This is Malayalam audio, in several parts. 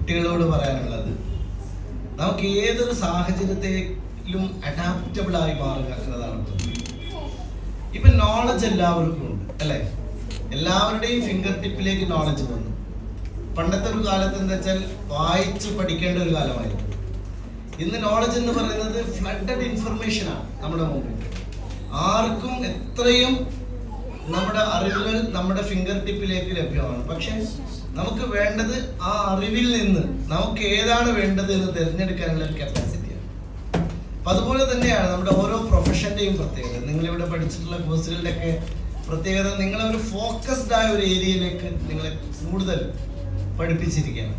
കുട്ടികളോട് പറയാനുള്ളത്, നമുക്ക് ഏതൊരു സാഹചര്യത്തിലും അഡാപ്റ്റബിൾ ആയി മാറുക എന്നതാണ്. ഇപ്പൊ നോളജ് എല്ലാവർക്കും ഉണ്ട് അല്ലെ? എല്ലാവരുടെയും ഫിംഗർ ടിപ്പിലേക്ക് നോളജ് വന്നു. പണ്ടത്തെ ഒരു കാലത്ത് എന്താ വെച്ചാൽ വായിച്ച് പഠിക്കേണ്ട ഒരു കാലമായിരുന്നു. ഇന്ന് നോളജ് എന്ന് പറയുന്നത് ഫ്ലഡഡ് ഇൻഫർമേഷൻ ആണ് നമ്മുടെ മുമ്പിൽ. ആർക്കും എത്രയും നമ്മുടെ അറിവുകൾ നമ്മുടെ ഫിംഗർ ടിപ്പിലേക്ക് ലഭ്യമാണ്. പക്ഷെ നമുക്ക് വേണ്ടത് ആ അറിവിൽ നിന്ന് നമുക്ക് ഏതാണ് വേണ്ടത് എന്ന് തിരഞ്ഞെടുക്കാനുള്ള ഒരു കപ്പാസിറ്റിയാണ്. അപ്പൊ അതുപോലെ തന്നെയാണ് നമ്മുടെ ഓരോ പ്രൊഫഷന്റെയും പ്രത്യേകത. നിങ്ങളിവിടെ പഠിച്ചിട്ടുള്ള കോഴ്സുകളുടെ ഒക്കെ പ്രത്യേകത, നിങ്ങളെ ഒരു ഫോക്കസ്ഡ് ആയ ഒരു ഏരിയയിലേക്ക് നിങ്ങളെ കൂടുതൽ പഠിപ്പിച്ചിരിക്കുകയാണ്.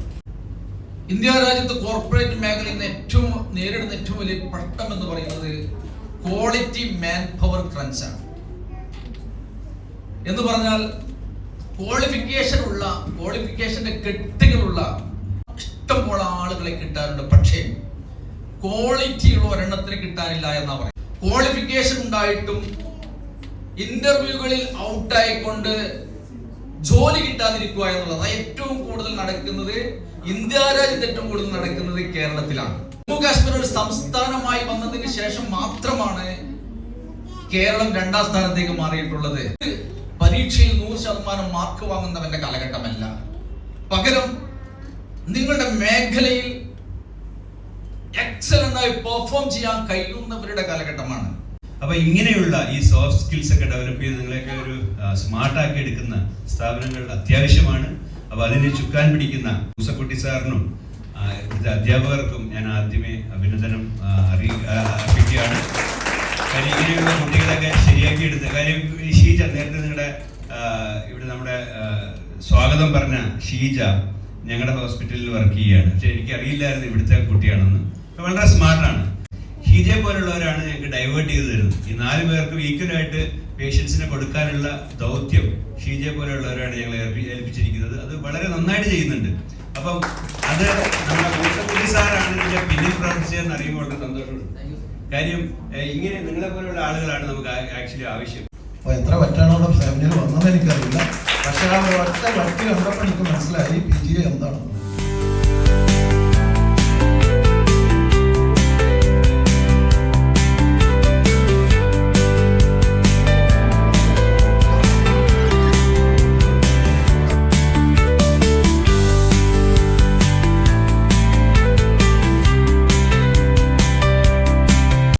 ഇന്ത്യ രാജ്യത്ത് കോർപ്പറേറ്റ് മേഖലയിൽ നിന്ന് നേരിടുന്ന ഏറ്റവും വലിയ പ്രശ്നം എന്ന് പറയുന്നത് ക്വാളിറ്റി മാൻ പവർ ക്രഞ്ചാണ്. എന്ന് പറഞ്ഞാൽ ക്വാളിഫിക്കേഷന്റെ കെട്ടുകളുള്ള ഇഷ്ടംപോലെ ആളുകളെ കിട്ടാറുണ്ട്, പക്ഷേ ക്വാളിറ്റിയുള്ള ഒരെണ്ണത്തിന് കിട്ടാനില്ല എന്നാ പറയും. ക്വാളിഫിക്കേഷൻ ഉണ്ടായിട്ടും ഇന്റർവ്യൂകളിൽ ഔട്ടായിക്കൊണ്ട് ജോലി കിട്ടാതിരിക്കുക എന്നുള്ളത് ഏറ്റവും കൂടുതൽ നടക്കുന്നത്, ഇന്ത്യ രാജ്യത്ത് ഏറ്റവും കൂടുതൽ നടക്കുന്നത് കേരളത്തിലാണ്. ജമ്മു കാശ്മീർ ഒരു സംസ്ഥാനമായി വന്നതിന് ശേഷം മാത്രമാണ് കേരളം 2ാം സ്ഥാനത്തേക്ക് മാറിയിട്ടുള്ളത്. പരീക്ഷയിൽ 100% മാർക്ക് വാങ്ങുന്നവന്റെ കാലഘട്ടമല്ല, പകരം നിങ്ങളുടെ മേഖലയിൽ എക്സലന്റ് ആയി പെർഫോം ചെയ്യാൻ കഴിയുന്നവരുടെ കാലഘട്ടമാണ്. അപ്പൊ ഇങ്ങനെയുള്ള ഈ സോഫ്റ്റ് സ്കിൽസ് ഒക്കെ ഡെവലപ്പ് ചെയ്ത് നിങ്ങളെയൊക്കെ ഒരു സ്മാർട്ടാക്കി എടുക്കുന്ന സ്ഥാപനങ്ങൾ അത്യാവശ്യമാണ്. അപ്പൊ അതിന് ചുക്കാൻ പിടിക്കുന്ന മൂസക്കുട്ടി സാറിനും ഇവിടുത്തെ അധ്യാപകർക്കും ഞാൻ ആദ്യമേ അഭിനന്ദനം അർപ്പിക്കുകയാണ്. കാര്യം ഇങ്ങനെയുള്ള കുട്ടികളൊക്കെ ശരിയാക്കി എടുത്ത്, കാര്യം ഷീജ നേരത്തെ നിങ്ങളുടെ ഇവിടെ നമ്മുടെ സ്വാഗതം പറഞ്ഞ ഷീജ ഞങ്ങളുടെ ഹോസ്പിറ്റലിൽ വർക്ക് ചെയ്യുകയാണ്. പക്ഷെ എനിക്കറിയില്ലായിരുന്നു ഇവിടുത്തെ കുട്ടിയാണെന്ന്. വളരെ സ്മാർട്ടാണ്. ഷീജയെ പോലുള്ളവരാണ് ഞങ്ങൾക്ക് ഡൈവേർട്ട് ചെയ്ത് തരുന്നത്. ഈ 4 പേർക്കും ഈക്വലായിട്ട് പേഷ്യൻസിനെ കൊടുക്കാനുള്ള ദൗത്യം ഷീജയെ പോലെയുള്ളവരാണ് ഞങ്ങൾ ഏൽപ്പിച്ചിരിക്കുന്നത്. അത് വളരെ നന്നായിട്ട് ചെയ്യുന്നുണ്ട്. അപ്പം അത് നമ്മുടെ മൂസക്കുട്ടി സാറാണ് ഇതിന്റെ പിന്നിൽ പ്രവർത്തിച്ചതെന്ന് അറിയുമ്പോൾ വളരെ സന്തോഷമുണ്ട്. കാര്യം ഇങ്ങനെ നിങ്ങളെ പോലെയുള്ള ആളുകളാണ് നമുക്ക് ആക്ച്വലി ആവശ്യം. എത്ര പറ്റാണോ ഫാമിലിയിൽ വന്നതെന്ന് എനിക്കറിയില്ല. പക്ഷെ ആ ഒറ്റ വർക്ക് കണ്ടപ്പോൾ എനിക്ക് മനസ്സിലായി PGI എന്താണെന്ന്.